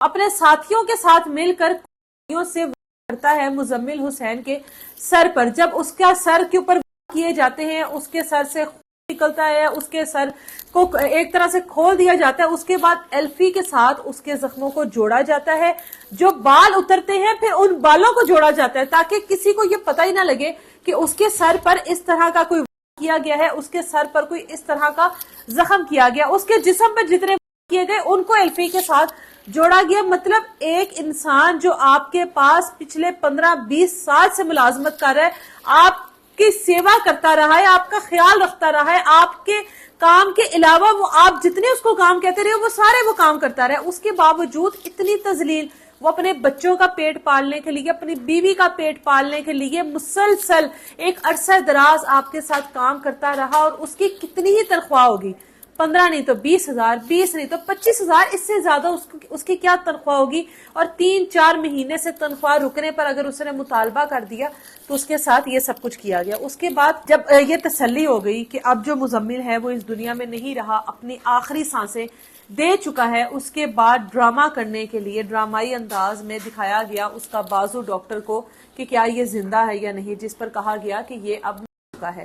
اپنے ساتھیوں کے ساتھ مل کر سے کرتا ہے مزمل حسین کے سر پر. جب اس کا سر کے اوپر کیے جاتے ہیں، اس کے سر سے نکلتا ہے، اس کے سر کو ایک طرح سے کھول دیا جاتا ہے. اس کے بعد ایلفی کے ساتھ اس کے زخموں کو جوڑا جاتا ہے. جو بال اترتے ہیں پھر ان بالوں کو جوڑا جاتا ہے تاکہ کسی کو یہ پتہ ہی نہ لگے کہ اس کے سر پر اس طرح کا کوئی کیا گیا ہے، اس کے سر پر کوئی اس طرح کا زخم کیا گیا. اس کے جسم پر جتنے کیے گئے ان کو ایلفی کے ساتھ جوڑا گیا. مطلب ایک انسان جو آپ کے پاس پچھلے 15-20 سال سے ملازمت کر رہا ہے، آپ کی سیوا کرتا رہا ہے، آپ کا خیال رکھتا رہا ہے، آپ کے کام کے علاوہ وہ آپ جتنے اس کو کام کہتے رہے وہ سارے وہ کام کرتا رہا ہے. اس کے باوجود اتنی تذلیل، وہ اپنے بچوں کا پیٹ پالنے کے لیے، اپنی بیوی کا پیٹ پالنے کے لیے مسلسل ایک عرصہ دراز آپ کے ساتھ کام کرتا رہا. اور اس کی کتنی ہی تنخواہ ہوگی، 15 نہیں تو 20,000، 20 نہیں تو 25,000، اس سے زیادہ اس کی کیا تنخواہ ہوگی. اور 3-4 مہینے سے تنخواہ رکنے پر اگر اس نے مطالبہ کر دیا تو اس کے ساتھ یہ سب کچھ کیا گیا. اس کے بعد جب یہ تسلی ہو گئی کہ اب جو مزمل ہے وہ اس دنیا میں نہیں رہا، اپنی آخری سانسیں دے چکا ہے، اس کے بعد ڈرامہ کرنے کے لیے ڈرامائی انداز میں دکھایا گیا اس کا بازو ڈاکٹر کو کہ کیا یہ زندہ ہے یا نہیں، جس پر کہا گیا کہ یہ اب مر چکا ہے.